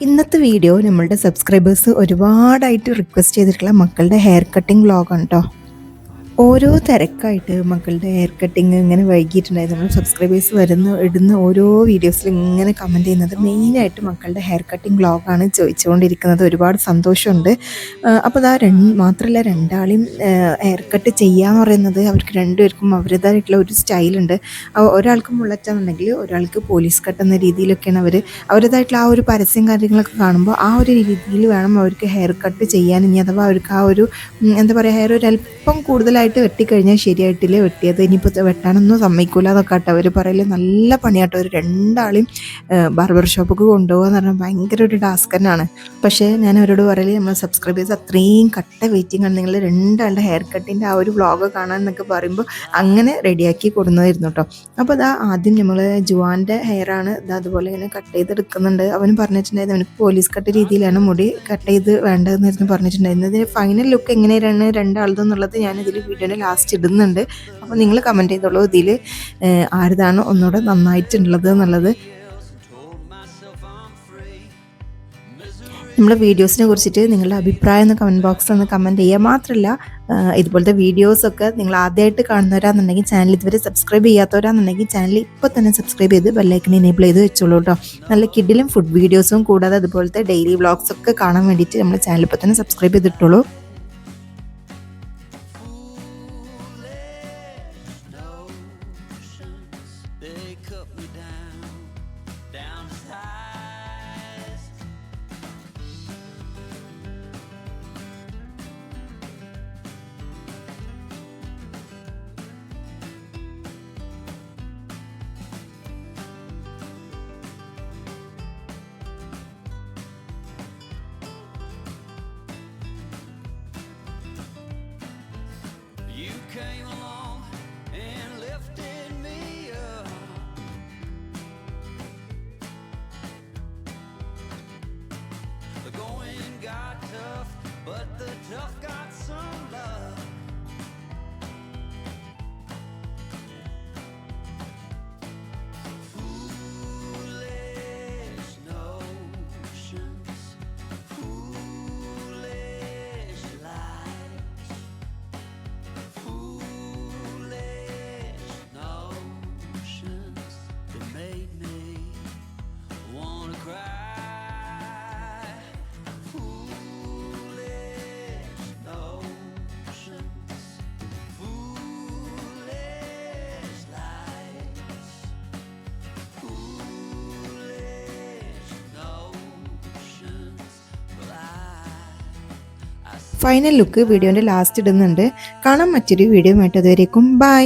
ഇന്നത്തെ വീഡിയോ നമ്മളുടെ subscribers ഒരുപാടായിട്ട് request ചെയ്തിട്ടുള്ള മക്കളുടെ ഹെയർ കട്ടിംഗ് വ്ളോഗാണ് കേട്ടോ. ഓരോ തിരക്കായിട്ട് മക്കളുടെ ഹെയർ കട്ടിങ് ഇങ്ങനെ വൈകിയിട്ടുണ്ടായിരുന്നു. നമ്മൾ സബ്സ്ക്രൈബേഴ്സ് ഇടുന്ന ഓരോ വീഡിയോസിലും ഇങ്ങനെ കമൻറ്റ് ചെയ്യുന്നത് മെയിനായിട്ട് മക്കളുടെ ഹെയർ കട്ടിങ് വ്ളോഗാണ് ചോദിച്ചുകൊണ്ടിരിക്കുന്നത്. ഒരുപാട് സന്തോഷമുണ്ട്. അപ്പോൾ അതാ മാത്രമല്ല രണ്ടാളെയും ഹെയർ കട്ട് ചെയ്യാന്ന് പറയുന്നത് അവർക്ക് രണ്ടുപേർക്കും അവരുടേതായിട്ടുള്ള ഒരു സ്റ്റൈലുണ്ട്. ഒരാൾക്ക് മുള്ളറ്റാന്നുണ്ടെങ്കിൽ ഒരാൾക്ക് പോലീസ് കട്ട് എന്ന രീതിയിലൊക്കെയാണ് അവരുടേതായിട്ടുള്ള ആ ഒരു പരസ്യം കാര്യങ്ങളൊക്കെ കാണുമ്പോൾ ആ ഒരു രീതിയിൽ വേണം അവർക്ക് ഹെയർ കട്ട് ചെയ്യാൻ. ഇനി അഥവാ അവർക്ക് ആ ഒരു എന്താ പറയുക, ഹെയർ ഒരു അല്പം കൂടുതലായിട്ട് വെട്ടിക്കഴിഞ്ഞാൽ ശരിയായിട്ടില്ലേ, വെട്ടിയത് ഇനിയിപ്പോൾ വെട്ടാനൊന്നും സമ്മതിക്കില്ല അതൊക്കെ ആട്ടോ അവർ പറയല്. നല്ല പണിയാട്ടോ. ഒരു രണ്ടാളെയും ബാർബർ ഷോപ്പൊക്കെ കൊണ്ടുപോകുക എന്ന് പറഞ്ഞാൽ ഭയങ്കര ഒരു ടാസ്ക് തന്നെയാണ്. പക്ഷേ ഞാൻ അവരോട് പറയല്, നമ്മൾ സബ്സ്ക്രൈബേഴ്സ് അത്രയും കട്ട വെയിറ്റിംഗ് ആണ്, നിങ്ങൾ രണ്ടാളുടെ ഹെയർ കട്ടിൻ്റെ ആ ഒരു വ്ളോഗ് കാണാൻ എന്നൊക്കെ പറയുമ്പോൾ അങ്ങനെ റെഡിയാക്കി കൊടുന്നതായിരുന്നു കേട്ടോ. അപ്പോൾ അതാ ആദ്യം നമ്മൾ ജുവാൻ്റെ ഹെയറാണ് അതുപോലെ ഇങ്ങനെ കട്ട് ചെയ്തെടുക്കുന്നുണ്ട്. അവന് പറഞ്ഞിട്ടുണ്ടായിരുന്നു അവനക്ക് പോലീസ് കട്ട് രീതിയിലാണ് മുടി കട്ട് ചെയ്ത് വേണ്ടതെന്നായിരുന്നു പറഞ്ഞിട്ടുണ്ടായിരുന്നത്. ഇതിൻ്റെ ഫൈനൽ ലുക്ക് എങ്ങനെയാണ് രണ്ടാളതെന്നുള്ളത് ഞാൻ ഇതിൽ വീഡിയോയുടെ ലാസ്റ്റ് ഇടുന്നുണ്ട്. അപ്പോൾ നിങ്ങൾ കമൻറ്റ് ചെയ്തോളൂ ഇതിൽ ആരുതാണ് ഒന്നുകൂടെ നന്നായിട്ടുള്ളത് എന്നുള്ളത്. നമ്മുടെ വീഡിയോസിനെ കുറിച്ചിട്ട് നിങ്ങളുടെ അഭിപ്രായം ഒന്ന് കമൻറ്റ് ബോക്സിൽ ഒന്ന് കമൻറ്റ് ചെയ്യുക. മാത്രമല്ല ഇതുപോലത്തെ വീഡിയോസൊക്കെ നിങ്ങൾ ആദ്യമായിട്ട് കാണുന്നവരാണെന്നുണ്ടെങ്കിൽ, ചാനൽ ഇതുവരെ സബ്സ്ക്രൈബ് ചെയ്യാത്തവരാണെന്നുണ്ടെങ്കിൽ ചാനൽ ഇപ്പോൾ തന്നെ സബ്സ്ക്രൈബ് ചെയ്ത് ബെല്ലൈക്കൺ എനേബിൾ ചെയ്ത് വെച്ചോളൂ കേട്ടോ. നല്ല കിഡിലും ഫുഡ് വീഡിയോസും കൂടാതെ അതുപോലത്തെ ഡെയിലി വ്ളോഗ്സൊക്കെ കാണാൻ വേണ്ടിയിട്ട് നമ്മുടെ ചാനൽ ഇപ്പോൾ തന്നെ സബ്സ്ക്രൈബ് ചെയ്തിട്ടുള്ളൂ. Came along and lifted me up. The going got tough, but the tough got some love. Foolish notions, foolish lies, foolish notions that made me wanna cry. Foolish notions, foolish lies, foolish notions. Well, I final look വീഡിയോൻ്റെ last ഇടുന്നുണ്ട്. കാണാൻ മറ്റൊരു video ആയിട്ട് അതുവരേക്കും by.